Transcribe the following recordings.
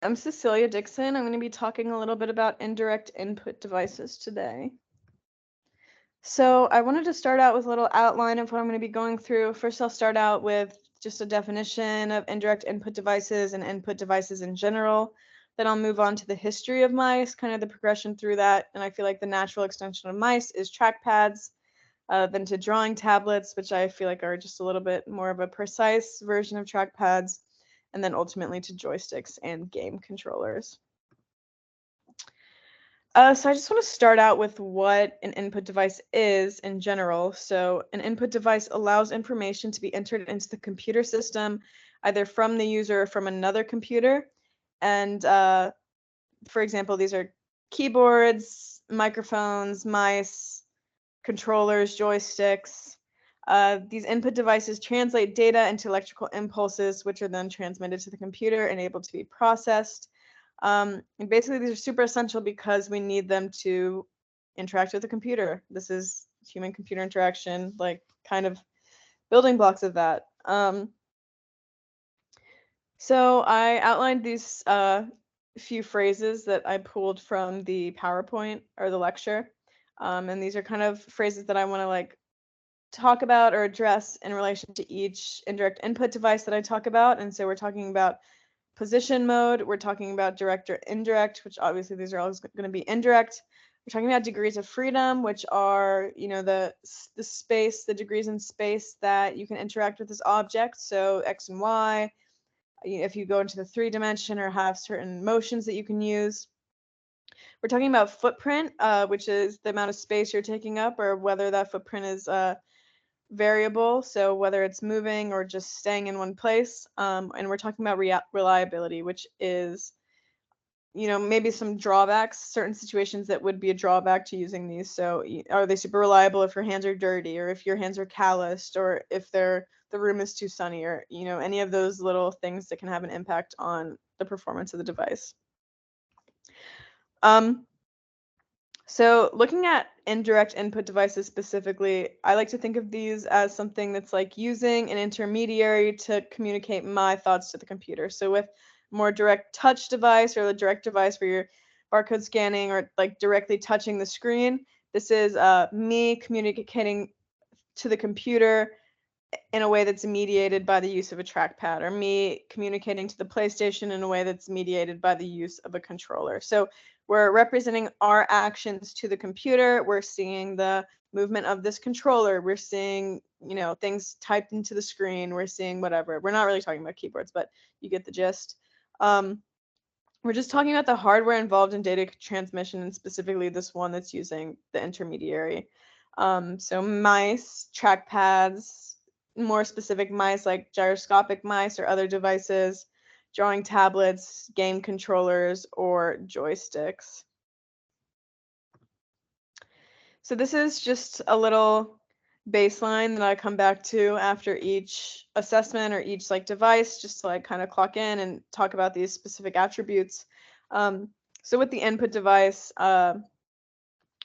I'm Cecilia Dixon. I'm going to be talking a little bit about indirect input devices today. So I wanted to start out with a little outline of what I'm going to be going through. First, I'll start out with just a definition of indirect input devices and input devices in general. Then I'll move on to the history of mice, kind of the progression through that. And I feel like the natural extension of mice is trackpads, then to drawing tablets, which I feel like are just a little bit more of a precise version of trackpads, and then ultimately to joysticks and game controllers. So I just want to start out with what an input device is in general. So an input device allows information to be entered into the computer system, either from the user or from another computer. And for example, these are keyboards, microphones, mice, controllers, joysticks. These input devices translate data into electrical impulses, which are then transmitted to the computer and able to be processed. And basically, these are super essential because we need them to interact with the computer. This is human-computer interaction, like kind of building blocks of that. So I outlined these few phrases that I pulled from the PowerPoint or the lecture. And these are kind of phrases that I want to like talk about or address in relation to each indirect input device that I talk about. And so we're talking about position mode, we're talking about direct or indirect, which obviously these are always going to be indirect. We're talking about degrees of freedom, which are, the space, the degrees in space that you can interact with this object. So X and Y, if you go into the 3-dimension or have certain motions that you can use. We're talking about footprint, which is the amount of space you're taking up or whether that footprint is variable, so whether it's moving or just staying in one place. And we're talking about reliability, which is, maybe some drawbacks, certain situations that would be a drawback to using these. So are they super reliable if your hands are dirty or if your hands are calloused or if the room is too sunny or, any of those little things that can have an impact on the performance of the device. So looking at indirect input devices specifically, I like to think of these as something that's like using an intermediary to communicate my thoughts to the computer. So with more direct touch device or the direct device where you're barcode scanning or like directly touching the screen, this is me communicating to the computer in a way that's mediated by the use of a trackpad, or me communicating to the PlayStation in a way that's mediated by the use of a controller. So we're representing our actions to the computer. We're seeing the movement of this controller. We're seeing, things typed into the screen. We're seeing whatever. We're not really talking about keyboards, but you get the gist. We're just talking about the hardware involved in data transmission, and specifically this one that's using the intermediary. So mice, trackpads, more specific mice like gyroscopic mice or other devices, drawing tablets, game controllers, or joysticks. So this is just a little baseline that I come back to after each assessment or each like device, just to like kind of clock in and talk about these specific attributes. So with the input device,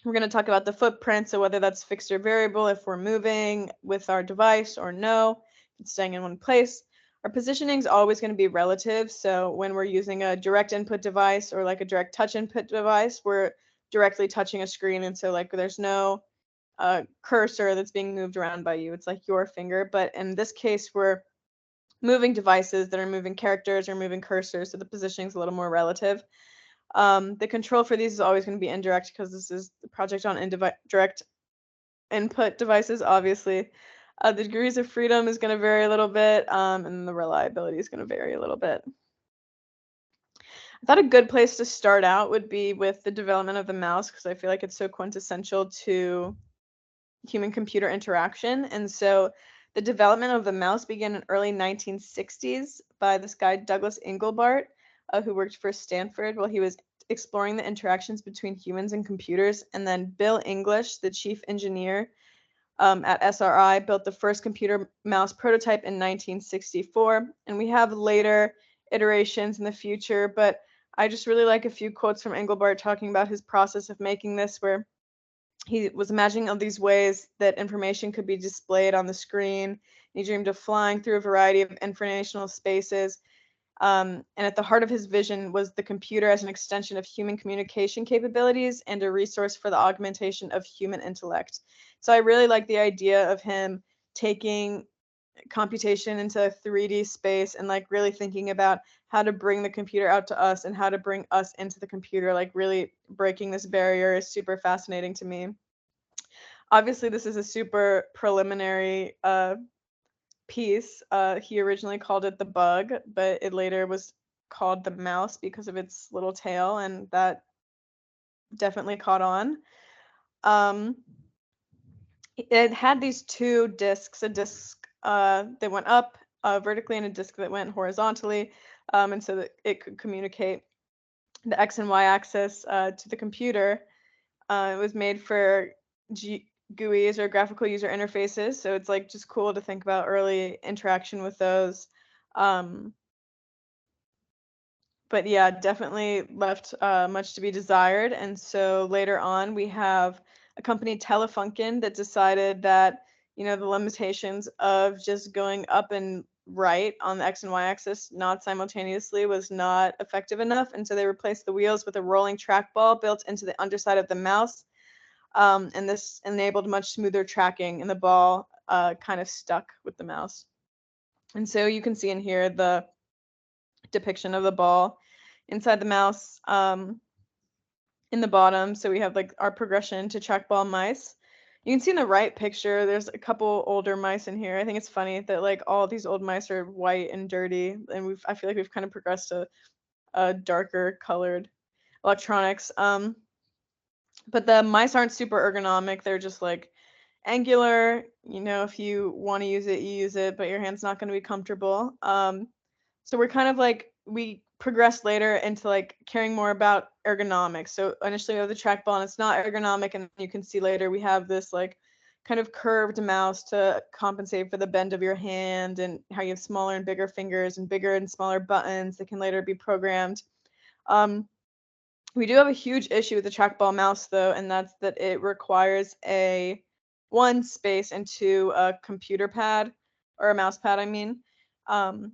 we're going to talk about the footprint, so whether that's fixed or variable, if we're moving with our device or no, if it's staying in one place. Our positioning is always going to be relative, so when we're using a direct input device or like a direct touch input device, we're directly touching a screen, and so like there's no cursor that's being moved around by you. It's like your finger, but in this case, we're moving devices that are moving characters or moving cursors, so the positioning is a little more relative. The control for these is always going to be indirect because this is the project on indirect input devices, obviously. The degrees of freedom is going to vary a little bit, and the reliability is going to vary a little bit. I thought a good place to start out would be with the development of the mouse, because I feel like it's so quintessential to human-computer interaction. And so the development of the mouse began in early 1960s by this guy, Douglas Engelbart, who worked for Stanford while he was exploring the interactions between humans and computers. And then Bill English, the chief engineer at SRI, built the first computer mouse prototype in 1964. And we have later iterations in the future, but I just really like a few quotes from Engelbart talking about his process of making this, where he was imagining all these ways that information could be displayed on the screen. He dreamed of flying through a variety of informational spaces. And at the heart of his vision was the computer as an extension of human communication capabilities and a resource for the augmentation of human intellect. So I really like the idea of him taking computation into a 3D space and like really thinking about how to bring the computer out to us and how to bring us into the computer, like really breaking this barrier is super fascinating to me. Obviously, this is a super preliminary piece. He originally called it the bug, but it later was called the mouse because of its little tail, and that definitely caught on. Um, it had these two discs, a disc that went up vertically and a disc that went horizontally, and so that it could communicate the X and Y axis to the computer. It was made for GUIs or graphical user interfaces, so it's like just cool to think about early interaction with those. Um, but yeah, definitely left much to be desired. And so later on, we have a company, Telefunken, that decided that, you know, the limitations of just going up and right on the X and Y axis, not simultaneously, was not effective enough. And so they replaced the wheels with a rolling trackball built into the underside of the mouse. And this enabled much smoother tracking, and the ball kind of stuck with the mouse. And so you can see in here the depiction of the ball inside the mouse in the bottom. So we have like our progression to trackball mice. You can see in the right picture, there's a couple older mice in here. I think it's funny that like all these old mice are white and dirty, and I feel like we've kind of progressed to a darker colored electronics. But the mice aren't super ergonomic. They're just like angular. You know, if you want to use it, you use it, but your hand's not going to be comfortable. So we're kind of like we progress later into like caring more about ergonomics. So initially we have the trackball and it's not ergonomic, and you can see later we have this like kind of curved mouse to compensate for the bend of your hand and how you have smaller and bigger fingers and bigger and smaller buttons that can later be programmed. Um, we do have a huge issue with the trackball mouse though, and that's that it requires a one space and two a computer pad or a mouse pad, I mean. Um,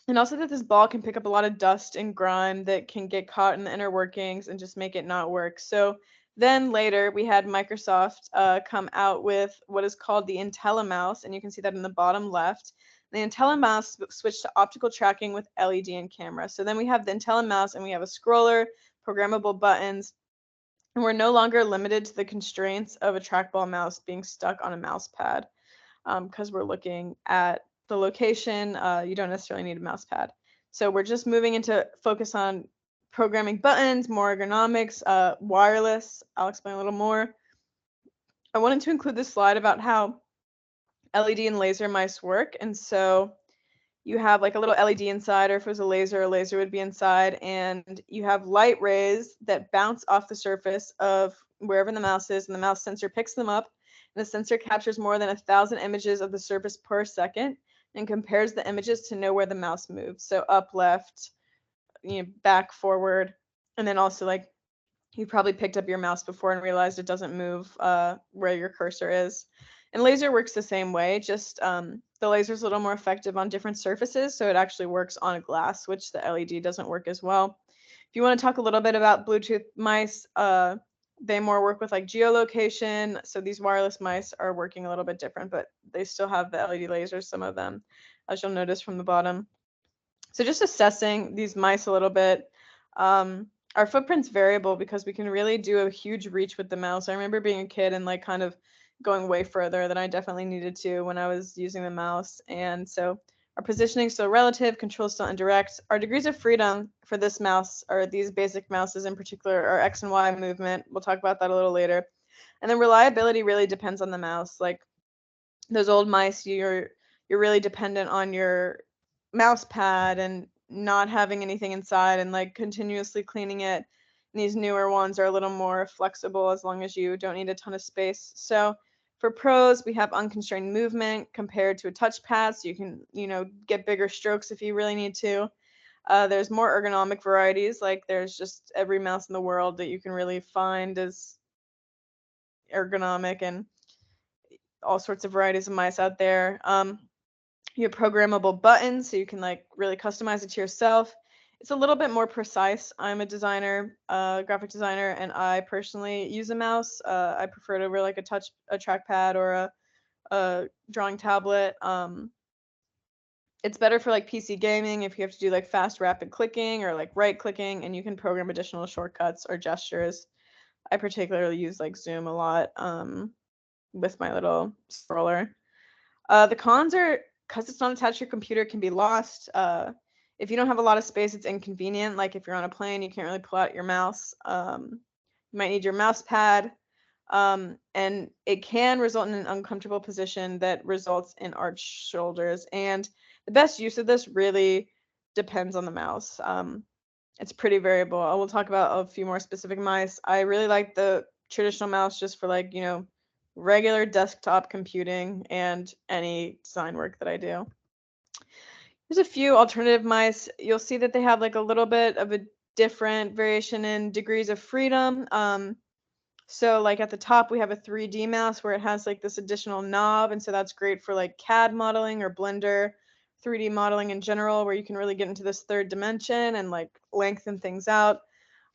and also that this ball can pick up a lot of dust and grime that can get caught in the inner workings and just make it not work. So then later we had Microsoft come out with what is called the IntelliMouse, and you can see that in the bottom left. The IntelliMouse switched to optical tracking with LED and camera. So then we have the IntelliMouse and we have a scroller, programmable buttons, and we're no longer limited to the constraints of a trackball mouse being stuck on a mouse pad because we're looking at the location. You don't necessarily need a mouse pad. So we're just moving into focus on programming buttons, more ergonomics, wireless. I'll explain a little more. I wanted to include this slide about how LED and laser mice work. And so you have like a little LED inside, or if it was a laser would be inside, and you have light rays that bounce off the surface of wherever the mouse is, and the mouse sensor picks them up, and the sensor captures more than 1,000 images of the surface per second and compares the images to know where the mouse moves. So up, left, you know, back, forward, and then also like you probably picked up your mouse before and realized it doesn't move where your cursor is. And laser works the same way, just the laser is a little more effective on different surfaces, so it actually works on a glass, which the LED doesn't work as well. If you want to talk a little bit about Bluetooth mice, they more work with like geolocation. So these wireless mice are working a little bit different, but they still have the LED lasers, some of them, as you'll notice from the bottom. So just assessing these mice a little bit. Our footprint's variable because we can really do a huge reach with the mouse. I remember being a kid and like kind of going way further than I definitely needed to when I was using the mouse. And so our positioning is still relative, control is still indirect. Our degrees of freedom for this mouse, or these basic mouses in particular, are X and Y movement. We'll talk about that a little later. And then reliability really depends on the mouse. Like those old mice, you're really dependent on your mouse pad and not having anything inside and like continuously cleaning it. And these newer ones are a little more flexible as long as you don't need a ton of space. So for pros, we have unconstrained movement compared to a touchpad, so you can, you know, get bigger strokes if you really need to. There's more ergonomic varieties, like there's just every mouse in the world that you can really find is ergonomic, and all sorts of varieties of mice out there. You have programmable buttons, so you can like really customize it to yourself. It's a little bit more precise. I'm a designer, graphic designer, and I personally use a mouse. I prefer it over like a trackpad or a drawing tablet. It's better for like PC gaming if you have to do like fast rapid clicking or like right clicking, and you can program additional shortcuts or gestures. I particularly use like zoom a lot with my little scroller. The cons are because it's not attached to your computer, it can be lost. If you don't have a lot of space, it's inconvenient. Like if you're on a plane, you can't really pull out your mouse. You might need your mouse pad. And it can result in an uncomfortable position that results in arched shoulders. And the best use of this really depends on the mouse. It's pretty variable. I will talk about a few more specific mice. I really like the traditional mouse just for like, regular desktop computing and any design work that I do. There's a few alternative mice. You'll see that they have like a little bit of a different variation in degrees of freedom. So like at the top, we have a 3D mouse where it has like this additional knob. And so that's great for like CAD modeling or Blender, 3D modeling in general, where you can really get into this third dimension and like lengthen things out.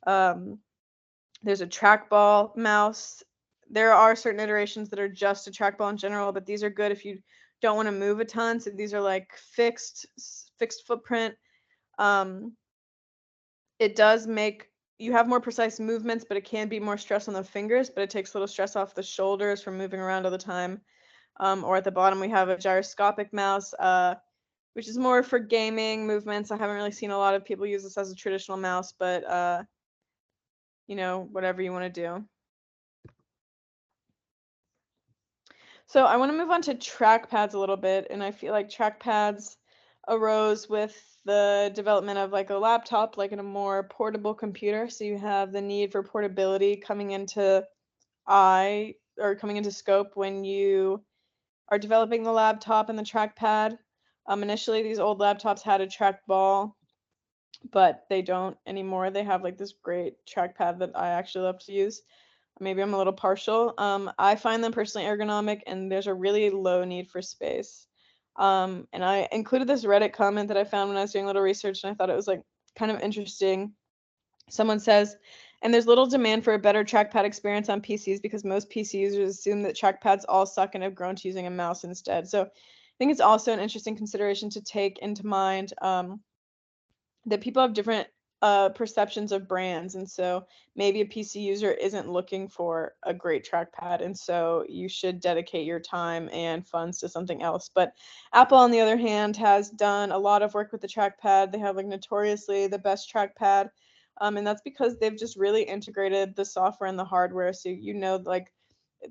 There's a trackball mouse. There are certain iterations that are just a trackball in general, but these are good if you don't want to move a ton. So these are like fixed footprint. It does make you have more precise movements, but it can be more stress on the fingers, but it takes a little stress off the shoulders from moving around all the time. Or at the bottom, we have a gyroscopic mouse, which is more for gaming movements. I haven't really seen a lot of people use this as a traditional mouse, but whatever you want to do. So I want to move on to trackpads a little bit, and I feel like trackpads arose with the development of like a laptop, like in a more portable computer. So you have the need for portability coming into coming into scope when you are developing the laptop and the trackpad. Initially, these old laptops had a trackball, but they don't anymore. They have like this great trackpad that I actually love to use. Maybe I'm a little partial. I find them personally ergonomic, and there's a really low need for space. And I included this Reddit comment that I found when I was doing a little research, and I thought it was like kind of interesting. Someone says, and there's little demand for a better trackpad experience on PCs because most PC users assume that trackpads all suck and have grown to using a mouse instead. So I think it's also an interesting consideration to take into mind. That people have different perceptions of brands, and so maybe a PC user isn't looking for a great trackpad, and so you should dedicate your time and funds to something else. But Apple, on the other hand, has done a lot of work with the trackpad. They have like notoriously the best trackpad, and that's because they've just really integrated the software and the hardware. So like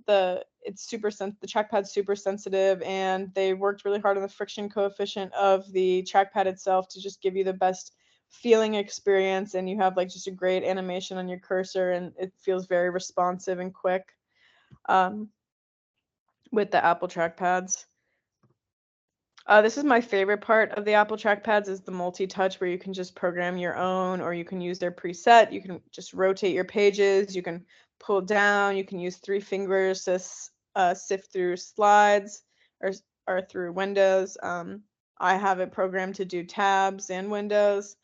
the trackpad's super sensitive, and they worked really hard on the friction coefficient of the trackpad itself to just give you the best feeling experience, and you have like just a great animation on your cursor, and it feels very responsive and quick with the Apple trackpads. This is my favorite part of the Apple trackpads is the multi-touch, where you can just program your own, or you can use their preset. You can just rotate your pages. You can pull down. You can use 3 fingers to sift through slides or through windows. I have it programmed to do tabs and windows.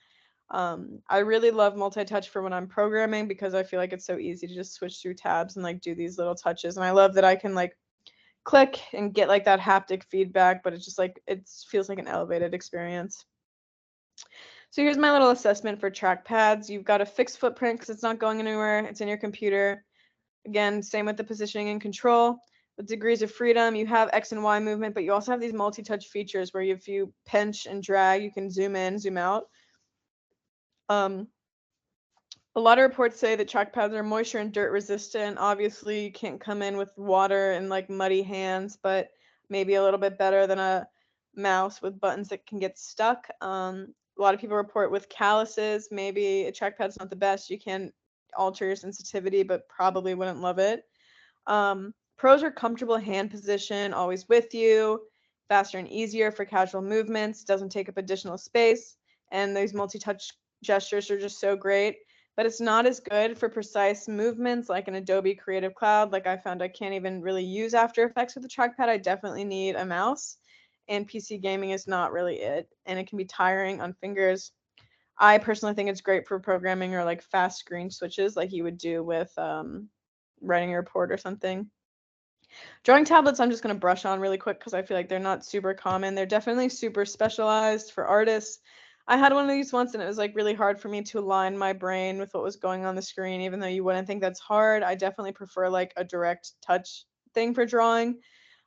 I really love multi-touch for when I'm programming because I feel like it's so easy to just switch through tabs and like do these little touches. And I love that I can like click and get like that haptic feedback, but it's just like it feels like an elevated experience. So here's my little assessment for trackpads. You've got a fixed footprint because it's not going anywhere. It's in your computer. Again, same with the positioning and control. With degrees of freedom, you have X and Y movement, but you also have these multi-touch features where if you pinch and drag, you can zoom in, zoom out. A lot of reports say that trackpads are moisture and dirt resistant. Obviously, you can't come in with water and like muddy hands, but maybe a little bit better than a mouse with buttons that can get stuck. A lot of people report with calluses. Maybe a trackpad's not the best. You can alter your sensitivity, but probably wouldn't love it. Pros are comfortable hand position, always with you, faster and easier for casual movements, doesn't take up additional space, and those multi-touch gestures are just so great. But it's not as good for precise movements like an Adobe Creative Cloud. Like I found I can't even really use After Effects with the trackpad. I definitely need a mouse. and PC gaming is not really it, and it can be tiring on fingers. I personally think it's great for programming or like fast screen switches like you would do with writing a report or something. Drawing tablets, I'm just going to brush on really quick because I feel like they're not super common. They're definitely super specialized for artists. I had one of these once and it was like really hard for me to align my brain with what was going on the screen, even though you wouldn't think that's hard. I definitely prefer like a direct touch thing for drawing.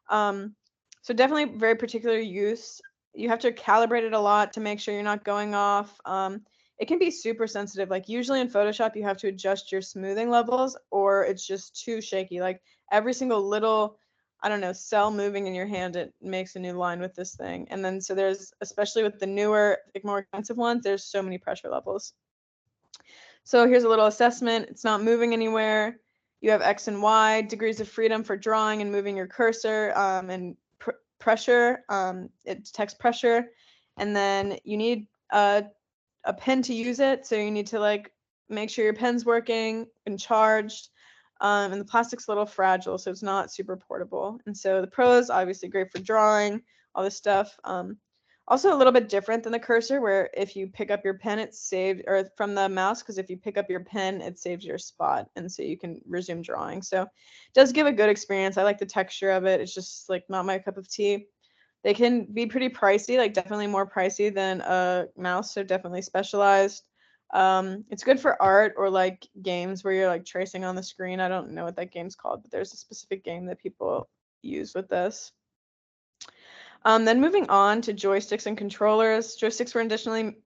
Um, so definitely very particular use. You have to calibrate it a lot to make sure you're not going off. It can be super sensitive. Like usually in Photoshop, you have to adjust your smoothing levels or it's just too shaky. Like every single little, I don't know, cell moving in your hand, it makes a new line with this thing. And then so there's, especially with the newer, like more expensive ones, there's so many pressure levels. So here's a little assessment. It's not moving anywhere. You have X and Y, degrees of freedom for drawing and moving your cursor, and pressure. It detects pressure. And then you need a pen to use it. So you need to like make sure your pen's working and charged. And the plastic's a little fragile, so it's not super portable. And so the pros, obviously great for drawing, all this stuff. Also a little bit different than the cursor, where if you pick up your pen, it's saved, or from the mouse, because if you pick up your pen, it saves your spot, and so you can resume drawing. So it does give a good experience. I like the texture of it. It's just like not my cup of tea. They can be pretty pricey, like definitely more pricey than a mouse, so definitely specialized. It's good for art or like games where you're like tracing on the screen. I don't know what that game's called, but there's a specific game that people use with this. Then moving on to joysticks and controllers. Joysticks were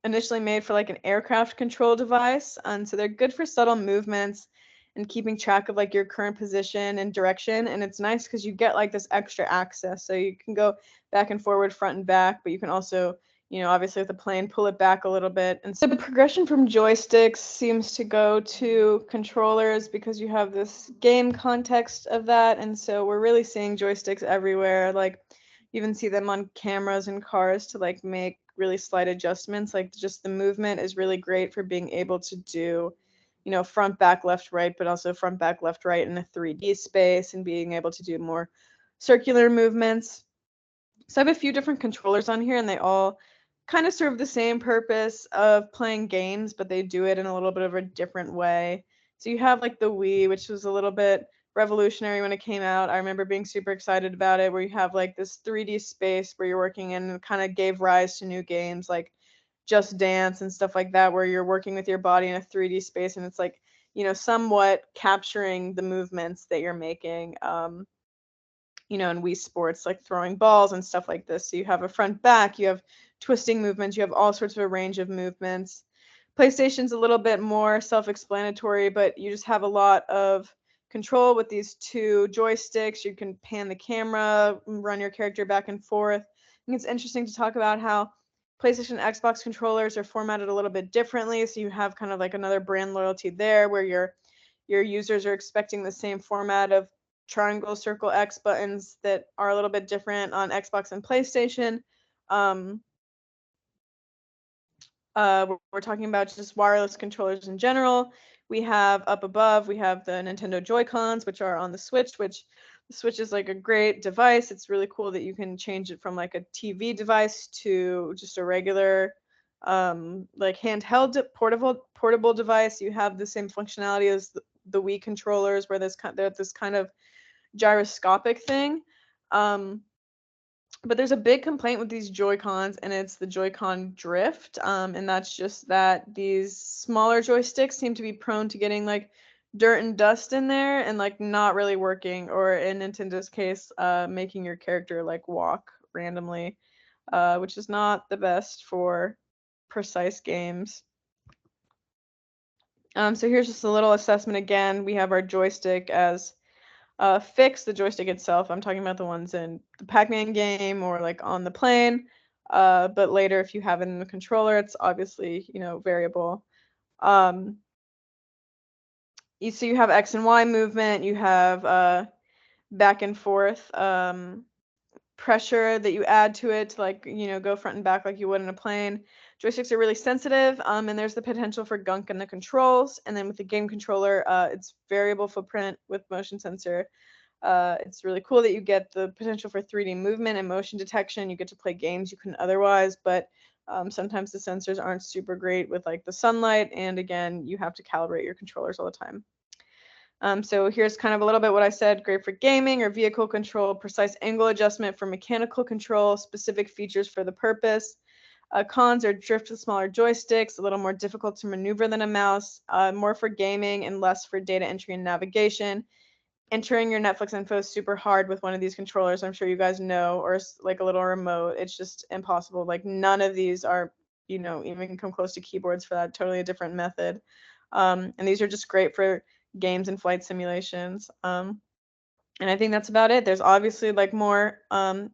initially made for like an aircraft control device, and so they're good for subtle movements and keeping track of like your current position and direction. And it's nice because you get like this extra access, so you can go back and forward, front and back, but you can also, you know, obviously with the plane, pull it back a little bit. And so the progression from joysticks seems to go to controllers because you have this game context of that, and so we're really seeing joysticks everywhere. Like you even see them on cameras and cars to like make really slight adjustments. Like just the movement is really great for being able to do, you know, front, back, left, right, but also front, back, left, right in a 3D space and being able to do more circular movements. So I have a few different controllers on here and they all kind of serve the same purpose of playing games, but they do it in a little bit of a different way. So you have like the Wii, which was a little bit revolutionary when it came out. I remember being super excited about it, where you have like this 3D space where you're working in, and kind of gave rise to new games like Just Dance and stuff like that, where you're working with your body in a 3D space and it's like, you know, somewhat capturing the movements that you're making. You know, in Wii Sports, like throwing balls and stuff like this. So you have a front back, you have twisting movements, you have all sorts of a range of movements. PlayStation's a little bit more self-explanatory, but you just have a lot of control with these two joysticks. You can pan the camera, run your character back and forth. I think it's interesting to talk about how PlayStation and Xbox controllers are formatted a little bit differently. So you have kind of like another brand loyalty there where your users are expecting the same format of triangle, circle, X buttons that are a little bit different on Xbox and PlayStation. Um, we're talking about just wireless controllers in general. We have up above, we have the Nintendo Joy-Cons, which are on the Switch, which the Switch is like a great device. It's really cool that you can change it from like a TV device to just a regular like handheld portable device. You have the same functionality as the Wii controllers, where there's this kind of gyroscopic thing. Um, but there's a big complaint with these Joy-Cons, and it's the Joy-Con drift. And that's just that these smaller joysticks seem to be prone to getting like dirt and dust in there and like not really working, or in Nintendo's case, making your character like walk randomly, which is not the best for precise games. So here's just a little assessment again. We have our joystick as fix the joystick itself. I'm talking about the ones in the Pac-Man game or like on the plane. But later, if you have it in the controller, it's obviously, you know, variable. Um, so you have X and Y movement. You have back and forth pressure that you add to it to like, you know, go front and back like you would in a plane. Joysticks are really sensitive, and there's the potential for gunk in the controls. And then with the game controller, it's variable footprint with motion sensor. It's really cool that you get the potential for 3D movement and motion detection. You get to play games you couldn't otherwise, but sometimes the sensors aren't super great with like the sunlight, and again, you have to calibrate your controllers all the time. So here's kind of a little bit what I said, great for gaming or vehicle control, precise angle adjustment for mechanical control, specific features for the purpose. Cons are drift with smaller joysticks, a little more difficult to maneuver than a mouse, more for gaming and less for data entry and navigation. Entering your Netflix info is super hard with one of these controllers. I'm sure you guys know, or like a little remote. It's just impossible. Like none of these are, even come close to keyboards for that. Totally a different method. And these are just great for games and flight simulations. And I think that's about it. There's obviously like more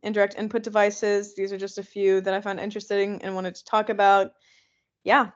indirect input devices. These are just a few that I found interesting and wanted to talk about. Yeah,